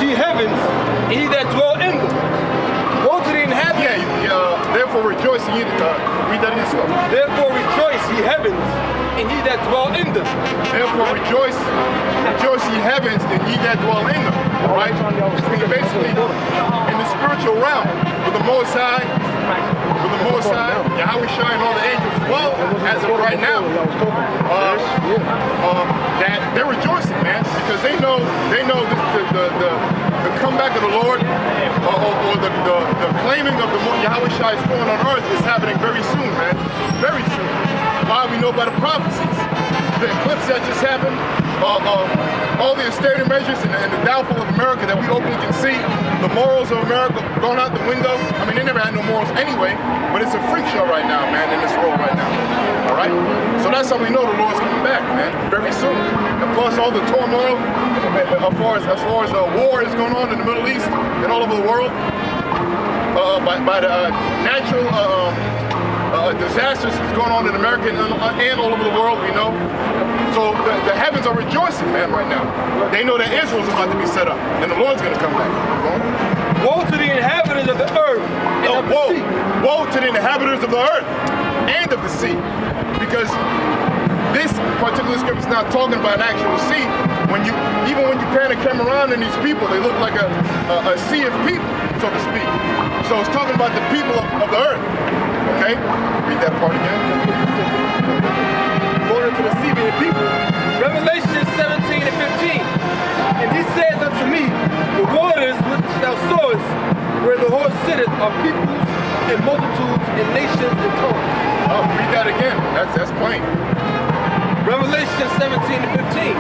ye heavens, and ye that dwell in them. Woe to the inhabitants. Therefore rejoice, ye read that again. Therefore rejoice, ye heavens, and ye that dwell in them. Therefore rejoice ye heavens, and ye that dwell in them. All right? Basically, in the spiritual realm, with the Most High, Yahweh Shai and all the angels, well, as of right now, that they're rejoicing, man, because they know the comeback of the Lord, or the claiming of the Yahweh Shai's throne on earth is happening very soon, man, very soon. Why? We know by the prophecies, the eclipse that just happened, all the austerity measures and the downfall of America that we openly can see, the morals of America going out the window. I mean, they never had no morals anyway, but it's a freak show right now, man, in this world right now. All right? So that's how we know the Lord's coming back, man, very soon. And plus all the turmoil, as far as war is going on in the Middle East and all over the world, by the natural disasters that's going on in America and all over the world, we know. So the heavens are rejoicing, man, right now. They know that Israel's about to be set up, and the Lord's going to come back. Woe to the inhabitants of the earth and of the sea. Woe to the inhabitants of the earth and of the sea. Because this particular scripture is not talking about an actual sea. Even when you pan the camera around in these people, they look like a sea of people, so to speak. So it's talking about the people of the earth. Okay? Read that part again. Going into the sea being people. Revelation 17 and 15. And he said unto me, the waters which thou sawest, where the horse sitteth, are peoples and multitudes and nations and tongues. Oh, read that again. That's plain. Revelation 17 and 15.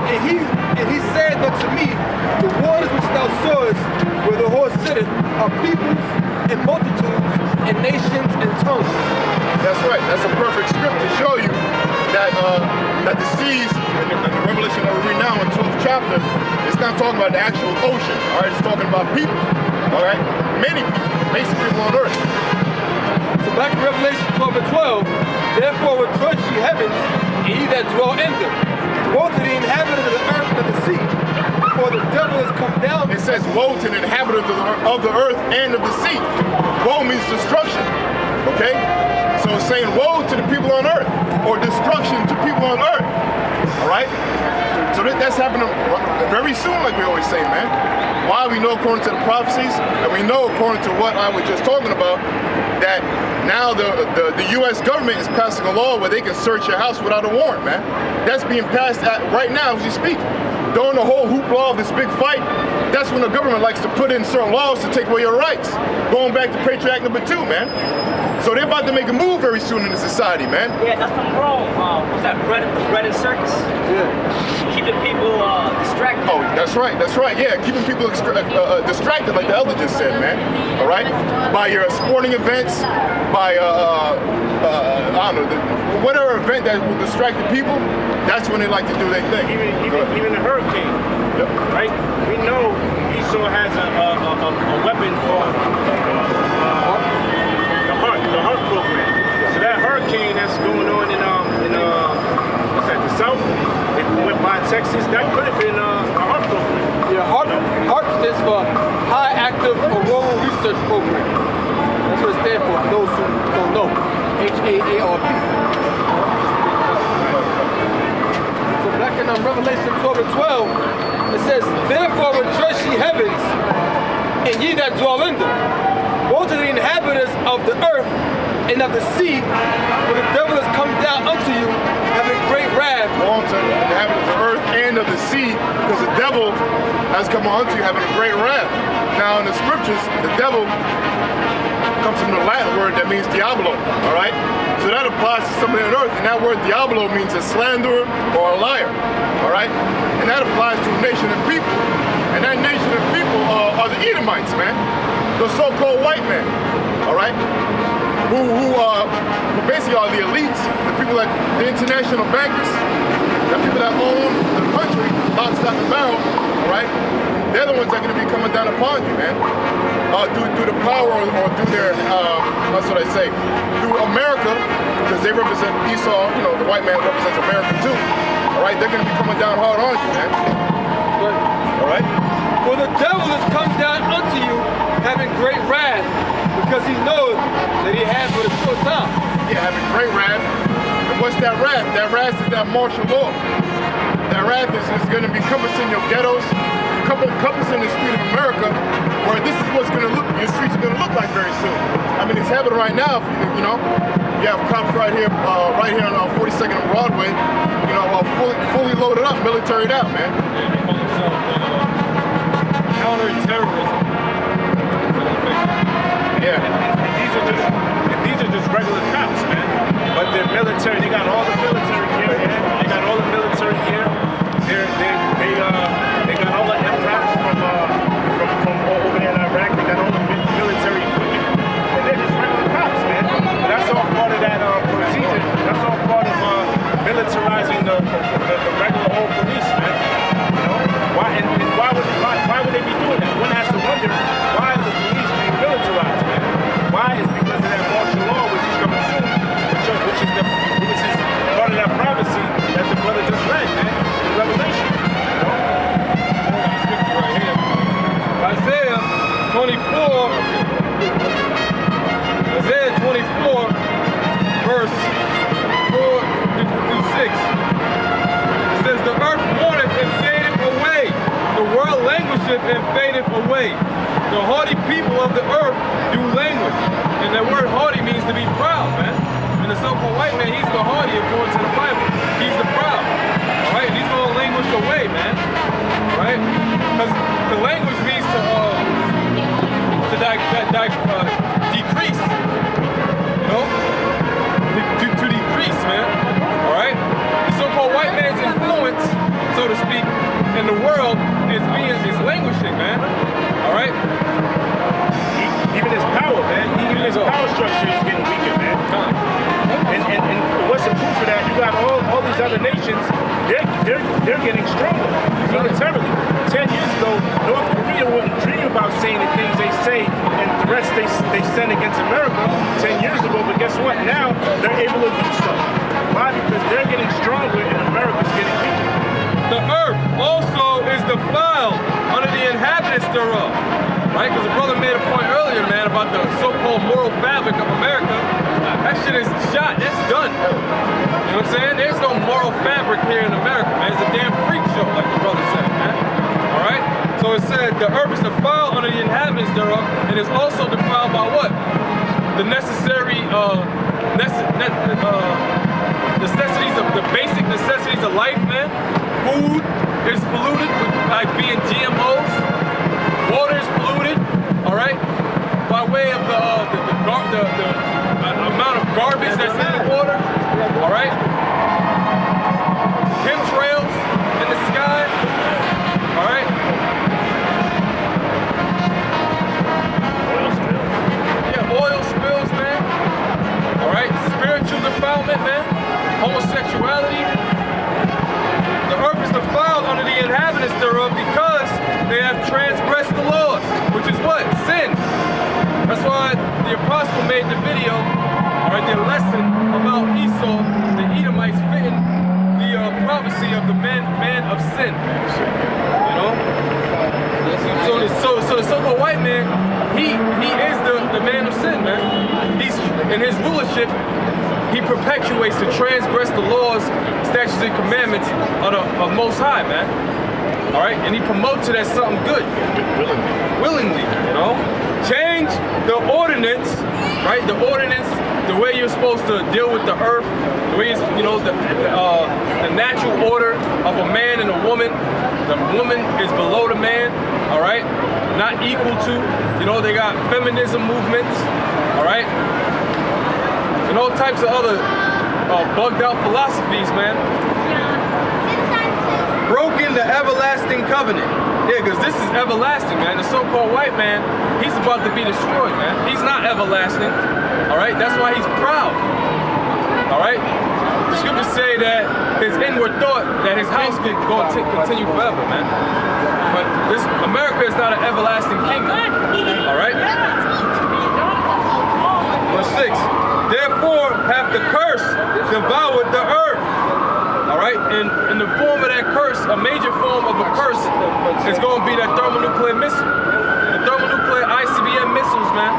And he said unto me, the waters which thou sawest, where the horse sitteth, are peoples and multitudes and nations and tongues. That's right. That's a perfect script to show you that the seas in the Revelation that we read now in the 12th chapter, it's not talking about the actual ocean. All right, it's talking about people. All right, many people, basically people on earth. So back in Revelation 12 and 12, therefore rejoice ye heavens, and ye that dwell in them. Woe to the inhabitants of the earth and of the sea, for the devil has come down. It says woe to the inhabitants of the earth and of the sea. Woe means destruction. Okay? So it's saying woe to the people on earth, or destruction to people on earth. Alright? So that's happening very soon, like we always say, man. Why? We know according to the prophecies, and we know according to what I was just talking about, that now the U.S. government is passing a law where they can search your house without a warrant, man. That's being passed right now as we speak. During the whole hoopla of this big fight, that's when the government likes to put in certain laws to take away your rights. Going back to Patriot Act number 2, man. So they're about to make a move very soon in the society, man. Yeah, that's from Rome. What's that, bread and circus? Yeah. Keeping people distracted. Oh, that's right, yeah. Keeping people distracted, like the elder just said, man. All right? By your sporting events, by, I don't know, whatever event that will distract the people, that's when they like to do their thing. Even the hurricane, right? We know Esau has a weapon called the heart program. So that hurricane that's going on in what's that, the south, it went by Texas, that could have been a heart program. Yeah, HAARP stands for High Active Auroral Research Program. That's what it stands for those who don't know. HAARP. So back in Revelation 12 and 12, it says, therefore rejoice ye heavens, and ye that dwell in them. Woe to the inhabitants of the earth and of the sea, for the devil has come down unto you, having great wrath. Woe to the inhabitants of the earth and of the sea, because the devil has come unto you, having a great wrath. Now in the scriptures, the devil comes from the Latin word that means diablo, all right? So that applies to somebody on earth, and that word diablo means a slanderer or a liar, all right? And that applies to a nation of people. And that nation of people are the Edomites, man. The so-called white man, all right? Who basically are the elites, the people like the international bankers, the people that own the country, lock, stock, and barrel, all right? They're the ones that are going to be coming down upon you, man. Through the power or through their, that's what I say, through America, because they represent Esau, you know, the white man represents America too, all right? They're going to be coming down hard on you, man. All right? For the devil is come down unto you, having great wrath, because he knows that he had but a short time. Yeah, having great wrath. And what's that wrath? That wrath is that martial law. That wrath is going to be compassing your ghettos, compassing the street of America, where this is what's going to look, your streets are going to look like very soon. I mean, it's happening right now, you know. You have cops right here on 42nd and Broadway, you know, fully loaded up, militaried out, man. Yeah, they call themselves counter-terrorism. Yeah. And these are just regular cops, man. But they're military. They got all the military gear, man. They got all the military gear. They got all the MRAPs from over there in Iraq. They got all the military equipment. And they're just regular cops, man. But that's all part of that procedure. That's all part of militarizing the regular old police, man. You know? Why would they be doing that? One has to wonder, why are the police being militarized, man? Why? It's because of that martial law, which is coming soon, which is part of that prophecy that the brother just read, man, in Revelation. You know? Right here. Isaiah 24, verse 4 through 6. It says, the earth mourneth and fadeth away. The world languisheth and fadeth away. The haughty people of the earth do languish. And that word haughty means to be proud, man. And the so-called white man, he's the haughty according to the Bible. He's the proud. All right, and he's going to languish away, man. All right? Because the language means to decrease. You know? To decrease, man. All right? The so-called white man's influence, so to speak, in the world is languishing, man. All right? Even his power, man. Even his power structure is getting weaker, man. And what's the proof of that? You got all these other nations, they're getting stronger militarily. 10 years ago, North Korea wouldn't dream about saying the things they say and the rest they send against America 10 years ago, but guess what? Now they're able to do so. Why? Because they're getting stronger and America's getting weaker. The earth also is defiled under the inhabitants thereof. Right? Because the brother made a point earlier, man, about the so-called moral fabric of America. That shit is shot. That's done. You know what I'm saying? There's no moral fabric here in America, man. It's a damn freak show, like the brother said, man. All right? So it said, the earth is defiled under the inhabitants thereof, and is also defiled by what? The necessary, necessities of the basic necessities of life, man. Food is polluted by being GMOs. Water is polluted, all right, by way of the amount of garbage that's in the water, all right. Chemtrails in the sky, all right. Oil spills. Yeah, oil spills, man. All right, spiritual defilement, man. Homosexuality. The earth is defiled under the inhabitants thereof because they have transgressed the laws, which is what? Sin. That's why the apostle made the video, or the lesson about Esau, the Edomites fitting the prophecy of the man of sin. You know? So the so-called white man, he is the man of sin, man. He's in his rulership. He perpetuates to transgress the laws, statutes, and commandments of Most High, man. All right, and he promotes it as something good, willingly, you know. Change the ordinance, right? The ordinance, the way you're supposed to deal with the earth, the way you know the natural order of a man and a woman. The woman is below the man, all right, not equal to. You know, they got feminism movements, all right, and all types of other bugged out philosophies, man. Broken the everlasting covenant. Yeah, because this is everlasting, man. The so-called white man, he's about to be destroyed, man. He's not everlasting, all right? That's why he's proud, all right? The scriptures say that his inward thought, that his house can go continue forever, man. But this America is not an everlasting kingdom, all right? Verse 6, therefore hath the curse devoured the earth. All right, and in the form of that curse, a major form of a curse is going to be that thermonuclear thermonuclear missile. The thermonuclear ICBM missiles, man,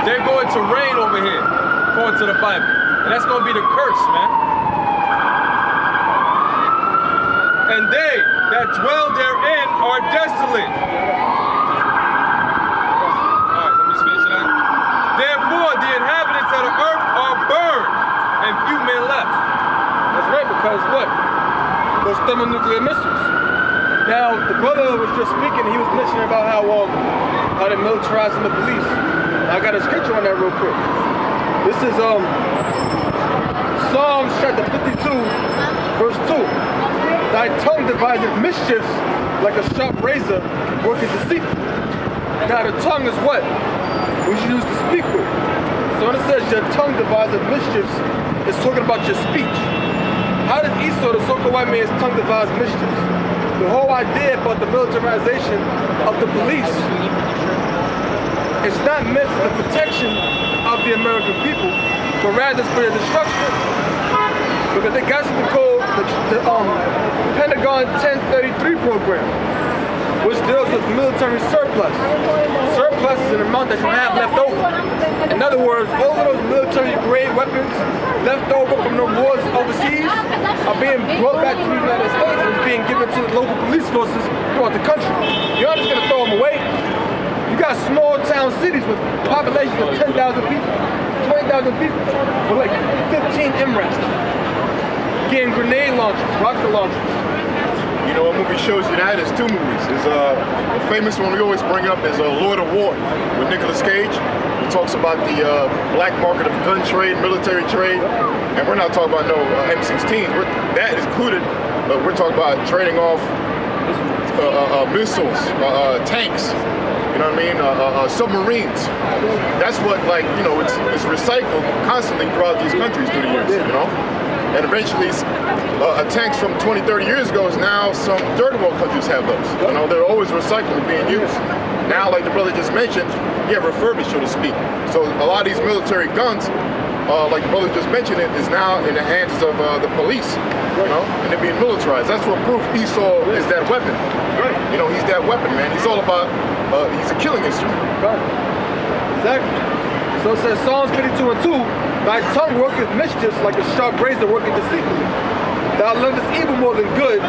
they're going to rain over here, according to the Bible. And that's going to be the curse, man. And they that dwell therein are desolate. Alright, let me just finish that. Therefore, the inhabitants of the earth are burned, and few men left. That's right, because what? Those thermonuclear missiles. Now, the brother was just speaking, he was mentioning about how they're militarizing the police. I got a scripture on that real quick. This is Psalms chapter 52, verse 2. Thy tongue deviseth mischiefs like a sharp razor working deceitfully. Now the tongue is what? We should use to speak with. So when it says your tongue deviseth mischiefs, it's talking about your speech. How did Esau, the so-called white man's tongue devise mischiefs? The whole idea about the militarization of the police, it's not meant for the protection of the American people, but rather it's for their destruction. Because they got something called the Pentagon 1033 program, which deals with military surplus. Surplus is an amount that you have left over. In other words, all of those military-grade weapons left over from the wars overseas are being brought back to the United States and is being given to the local police forces throughout the country. You're not just going to throw them away. You got small town cities with populations of 10,000 people, 20,000 people, with like 15 MRAPs. Getting grenade launchers, rocket launchers. You know, a movie shows you that. There's two movies. There's a famous one we always bring up is Lord of War with Nicolas Cage. He talks about the black market of gun trade, military trade, and we're not talking about no M16s. That is included, but we're talking about trading off missiles, tanks. You know what I mean? Submarines. That's what, like, you know, it's recycled constantly throughout these countries through the years. You know. And eventually, tanks from 20, 30 years ago is now some third world countries have those. You know, they're always recycling, being used. Now, like the brother just mentioned, yeah, refurbished, so to speak. So a lot of these military guns, like the brother just mentioned, it is now in the hands of the police. You know, and they're being militarized. That's what proof Esau is that weapon. Right. You know, he's that weapon, man. He's all about, he's a killing instrument. Right. Exactly. So it says Psalms 52 and 2, thy tongue worketh mischiefs like a sharp razor working deceitfully. Thou lovest evil more than good,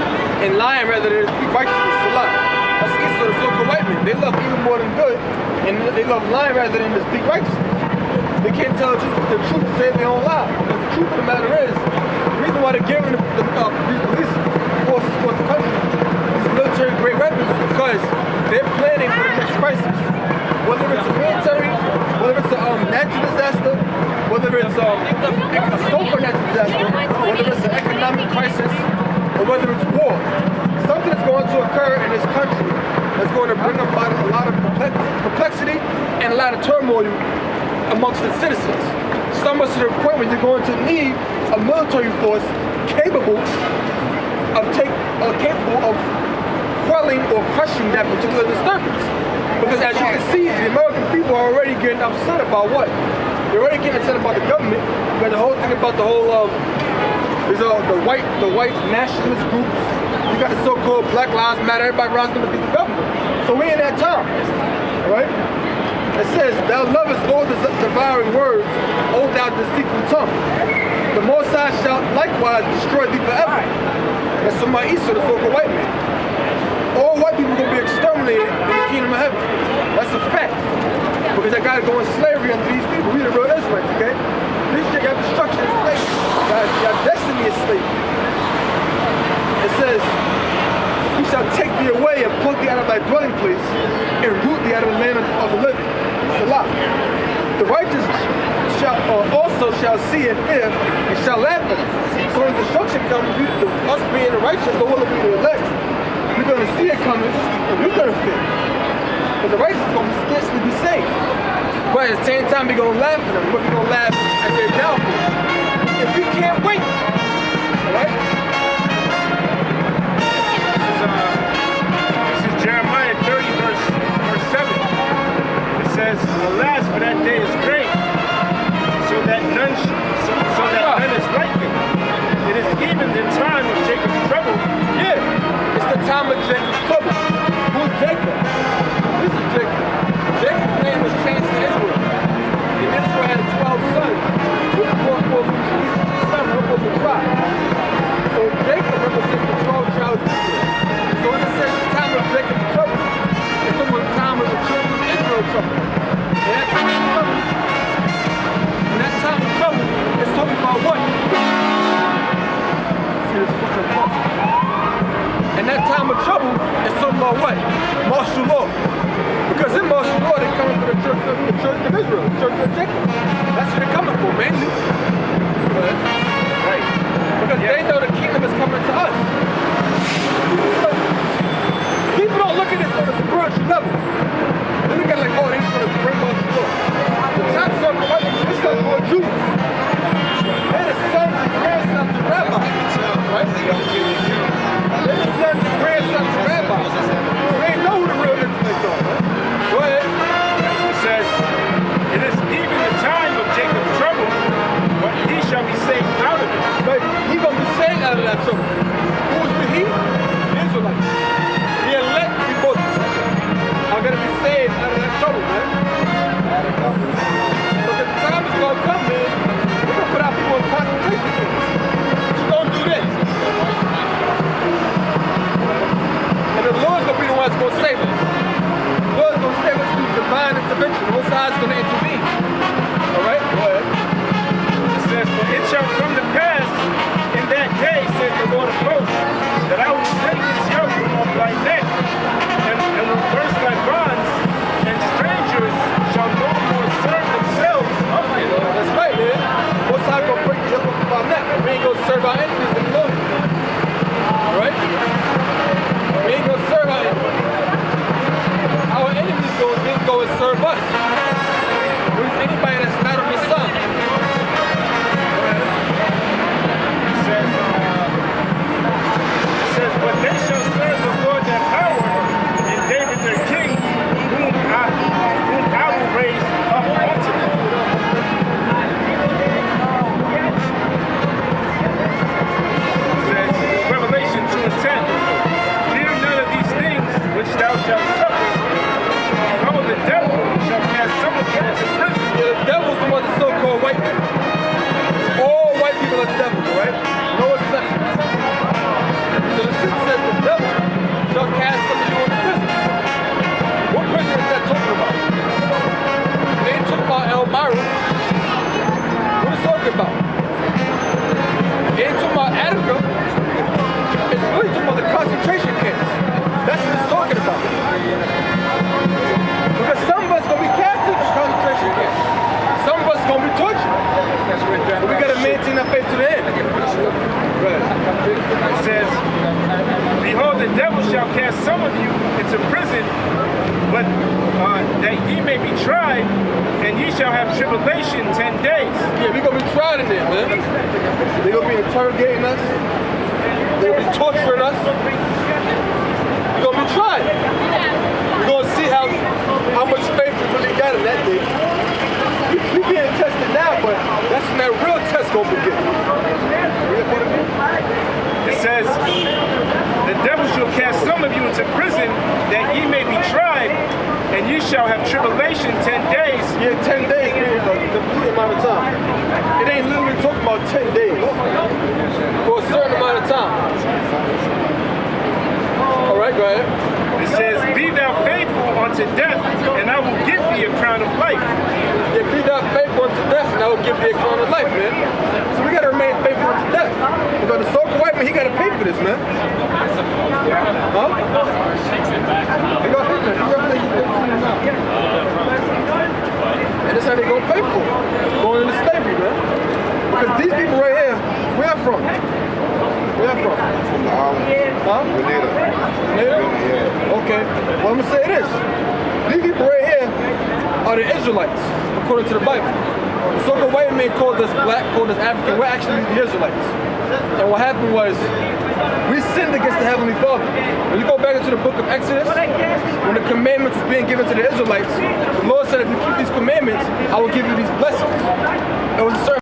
and lying rather than speak righteousness to lie. That's Esau, the so-called white man. They love evil more than good, and they love lying rather than to speak righteousness. They can't tell the truth to save their own lives. Because the truth of the matter is, the reason why they're giving these police forces towards the country, these military-grade weapons, is because they're planning for the next crisis. Whether it's a military, whether it's a natural disaster, whether it's a social natural disaster, whether it's an economic crisis, or whether it's war. Something is going to occur in this country that's going to bring about a lot of complexity and a lot of turmoil amongst the citizens. So much to the point where you're going to need a military force capable of quelling or crushing that particular disturbance. Because as you can see, the American people are already getting upset about what? They're already getting upset about the government. Because the whole thing about the whole the white nationalist groups. You got the so-called Black Lives Matter. Everybody rising up against the government. So we're in that time, right? It says, thou lovest all the devouring words, O thou deceitful tongue. The Most High shall likewise destroy thee forever. That's from my Esau, the so-called white man. All white people are going to be exterminated in the kingdom of heaven. That's a fact. Because I got to go in slavery under these people. We the real Israelites, okay? This shit got destruction and slavery. Got destiny is slavery. It says, he shall take thee away and pluck thee out of thy dwelling place and root thee out of the land of the living. It's a lot. The righteous also shall see and fear and shall laugh at it. So when destruction comes, us being the righteous, the will be the elect. We're going to see it coming, and we're going to fear. But the righteous is going to scarcely be saved. But at the same time, we're going to laugh at them. We're going to laugh at their downfall. If we can't wait, alright? This is Jeremiah 30, verse 7. It says, alas, for that day is great, so that none is like it. It is even the time of Jacob's trouble. Yeah, it's the time of Jacob's trouble. Who's Jacob? level. Then they got like, oh, they're going to bring us look. The top circle, right? This is called Jews. They're the sons and grandsons of rabbis, right? They're the sons and grandsons of rabbis. They ain't know who the real Israelites are, man. Go ahead. It says, it is even the time of Jacob's trouble, but he shall be saved out of it. But he's going to be saved out of that trouble. Who is the he? The Israelites. The elect people are going to be saved out of that trouble, man. But the time is going to come, man. We're going to put our people in concentration camps. Just don't do this. And the Lord's going to be the one that's going to save us. The Lord's going to save us through divine intervention. The Most High is going to intervene. All right? Go ahead. It says, for it shall come to pass in that day, said the Lord of hosts, that I will take this yoke from off thy neck, and will burst thy bonds, and strangers shall no more serve themselves of thee. That's right, man. Most High gonna break the yoke off our neck. We ain't gonna serve our enemies anymore. Alright? We ain't gonna serve our enemies. Our enemies gonna then go and serve us. Who's anybody that's not on the sun? It says, but they shall serve the Lord their power, and David their king, whom I will raise up unto them. It says, Revelation 2:10, fear none of these things which thou shalt suffer. Behold, the devil shall cast some of you into prison. Yeah, the devil's the one that's so-called white man. All white people are devils, right? No exceptions. So the scripture says the devil shall cast some of you into prison. What prison is that talking about? They ain't talking about Elmira. What is it talking about? They ain't talking about Attica. It's really talking about the concentration camps. That's what it's talking about. Because some of us going to be cast into concentration camps. Some of us going to be tortured. But we got to maintain our faith to the end. Right. It says, behold, the devil shall cast some of you into prison, but that ye may be tried, and ye shall have tribulation 10 days. Yeah, we're going to be tried in there, man. They're going to be interrogating us. They're going to be torturing us. We're going to be tried. We're going to see how much faith we really got in that day. We being tested now, but that's when that real test going to begin. It says, the devil shall cast some of you into prison, that ye may be tried, and ye shall have tribulation 10 days. Yeah, 10 days means a complete amount of time. It ain't literally talking about 10 days. For a certain amount of time. All right, go ahead. It says, be thou faithful unto death, and I will give thee a crown of life. Yeah, be thou faithful unto death, and I will give thee a crown of life, man. So we gotta remain faithful unto death. Because the so-called white man, he gotta pay for this, man. Huh? They gotta pay for it. And that's how they gonna pay for it. Going into slavery, man. Because these people right here, where I'm from? Where I'm from? From the island. Huh? Grenada. Yeah? Okay. Well, I'm gonna say this. These people right here are the Israelites, according to the Bible. The so-called white man called us black, called us African. We're actually the Israelites. And what happened was, we sinned against the Heavenly Father. When you go back into the book of Exodus, when the commandments was being given to the Israelites, the Lord said, if you keep these commandments, I will give you these blessings. It was a certain